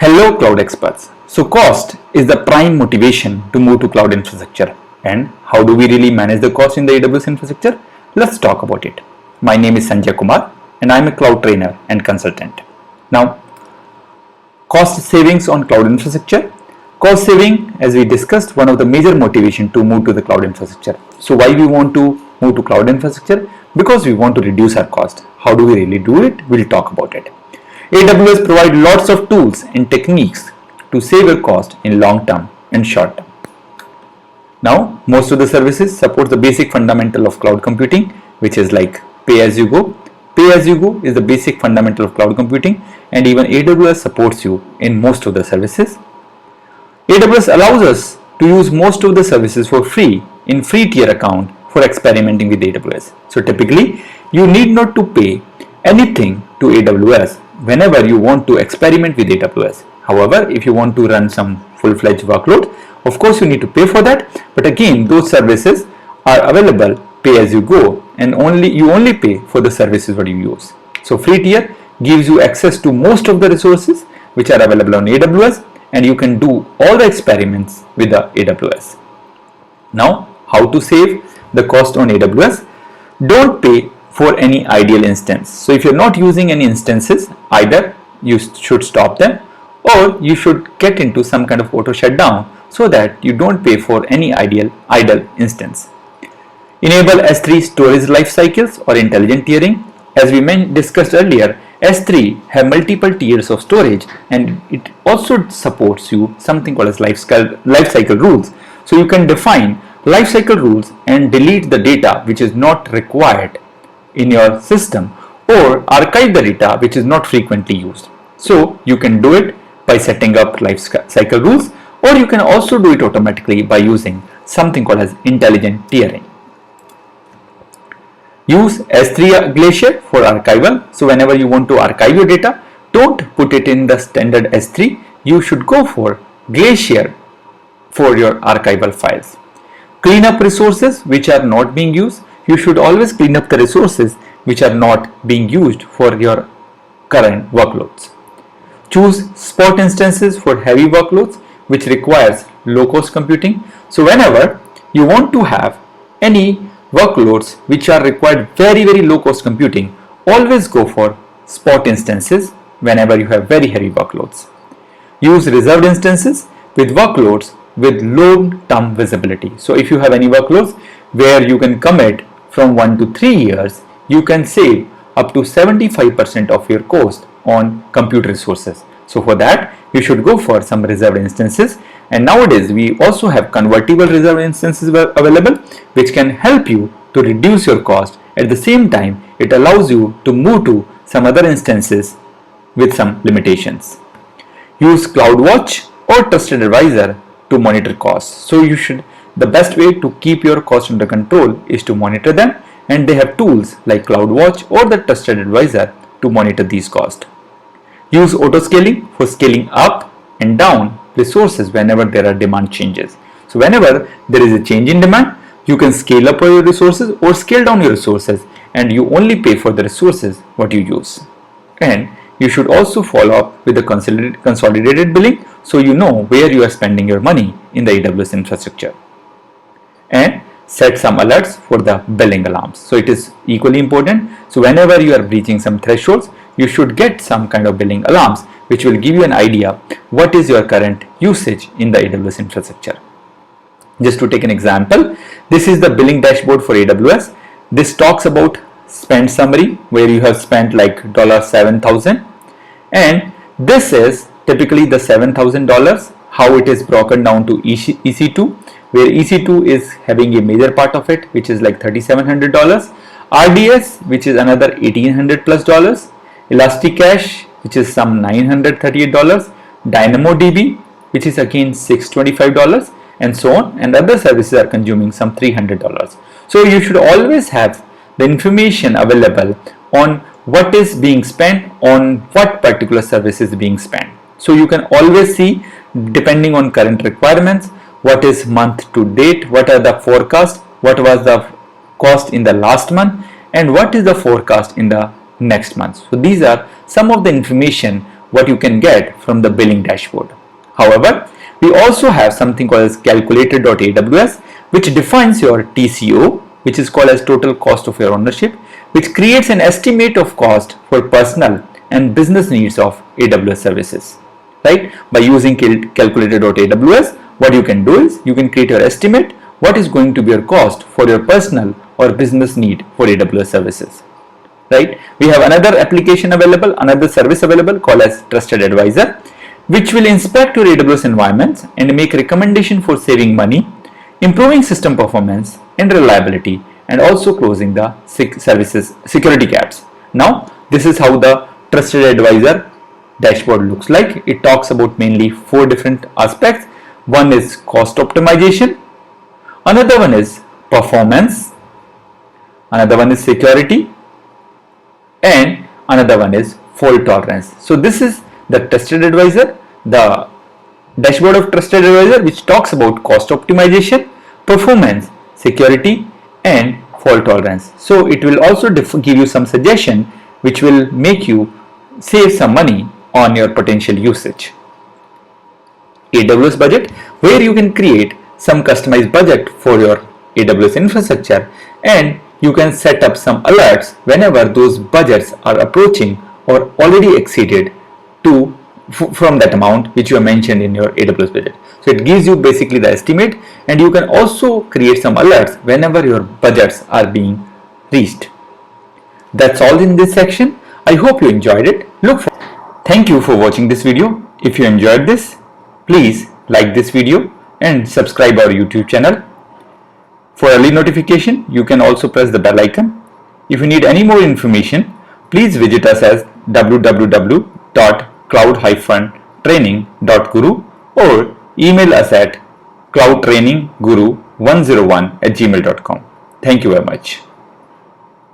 Hello cloud experts. So cost is the prime motivation to move to cloud infrastructure. And how do we really manage the cost in the AWS infrastructure? Let's talk about it. My name is Sanjay Kumar and I'm a cloud trainer and consultant. Now, cost savings on cloud infrastructure. Cost saving, as we discussed, one of the major motivation to move to the cloud infrastructure. So why we want to move to cloud infrastructure? Because we want to reduce our cost. How do we really do it? We'll talk about it. AWS provide lots of tools and techniques to save your cost in long term and short term. Now, most of the services support the basic fundamental of cloud computing, which is like pay as you go. Pay as you go is the basic fundamental of cloud computing, and even AWS supports you in most of the services. AWS allows us to use most of the services for free in free tier account for experimenting with AWS. So typically, you need not to pay anything to AWS whenever you want to experiment with AWS. However, if you want to run some full-fledged workload, of course you need to pay for that. But again, those services are available pay as you go, and you only pay for the services what you use. So free tier gives you access to most of the resources which are available on AWS, and you can do all the experiments with the AWS. Now, how to save the cost on AWS? Don't pay for any ideal instance. So if you're not using any instances, either you should stop them or you should get into some kind of auto shutdown so that you don't pay for any idle instance. Enable S3 storage life cycles or intelligent tiering. As we discussed earlier, S3 have multiple tiers of storage, and it also supports you something called as life cycle rules. So you can define life cycle rules and delete the data which is not required in your system, or archive the data which is not frequently used. So you can do it by setting up life cycle rules, or you can also do it automatically by using something called as intelligent tiering. Use S3 Glacier for archival. So whenever you want to archive your data, don't put it in the standard S3. You should go for Glacier for your archival files. Clean up resources which are not being used. You should always clean up the resources which are not being used for your current workloads. Choose spot instances for heavy workloads which requires low cost computing. So whenever you want to have any workloads which are required very low cost computing, always go for spot instances whenever you have very heavy workloads. Use reserved instances with workloads with long term visibility. So if you have any workloads where you can commit from 1 to 3 years, you can save up to 75% of your cost on compute resources. So for that, you should go for some reserved instances. And nowadays, we also have convertible reserved instances available, which can help you to reduce your cost. At the same time, it allows you to move to some other instances with some limitations. Use CloudWatch or Trusted Advisor to monitor costs. So the best way to keep your cost under control is to monitor them, and they have tools like CloudWatch or the Trusted Advisor to monitor these costs. Use auto-scaling for scaling up and down resources whenever there are demand changes. So whenever there is a change in demand, you can scale up your resources or scale down your resources, and you only pay for the resources what you use. And you should also follow up with the consolidated billing so you know where you are spending your money in the AWS infrastructure. And set some alerts for the billing alarms. So it is equally important. So whenever you are breaching some thresholds, you should get some kind of billing alarms which will give you an idea what is your current usage in the AWS infrastructure. Just to take an example, this is the billing dashboard for AWS. This talks about spend summary where you have spent like $7,000, and this is typically the $7,000, how it is broken down to EC2, where EC2 is having a major part of it, which is like $3,700, RDS, which is another $1,800 plus, Elasticache, which is some $938, DynamoDB, which is again $625, and so on, and other services are consuming some $300. So you should always have the information available on what is being spent on what particular service is being spent. So you can always see, depending on current requirements, what is month to date, what are the forecasts, what was the cost in the last month, and what is the forecast in the next month. So these are some of the information what you can get from the billing dashboard. However, we also have something called as calculator.aws, which defines your TCO, which is called as total cost of your ownership, which creates an estimate of cost for personal and business needs of AWS services. Right? By using calculator.aws, what you can do is you can create your estimate what is going to be your cost for your personal or business need for AWS services. Right? We have another application available, another service available called as Trusted Advisor, which will inspect your AWS environments and make recommendation for saving money, improving system performance and reliability, and also closing the services security gaps. Now, this is how the Trusted Advisor dashboard looks like. It talks about mainly 4 different aspects. One is cost optimization, another one is performance, another one is security, and another one is fault tolerance. So this is the Trusted Advisor, the dashboard of Trusted Advisor, which talks about cost optimization, performance, security, and fault tolerance. So it will also give you some suggestion which will make you save some money on your potential usage. AWS budget, where you can create some customized budget for your AWS infrastructure, and you can set up some alerts whenever those budgets are approaching or already exceeded from that amount which you have mentioned in your AWS budget. So it gives you basically the estimate, and you can also create some alerts whenever your budgets are being reached. That's all in this section. I hope you enjoyed it. Thank you for watching this video. If you enjoyed this, please like this video and subscribe our YouTube channel. For early notification, you can also press the bell icon. If you need any more information, please visit us at www.cloud-training.guru or email us at cloudtrainingguru101@gmail.com. Thank you very much.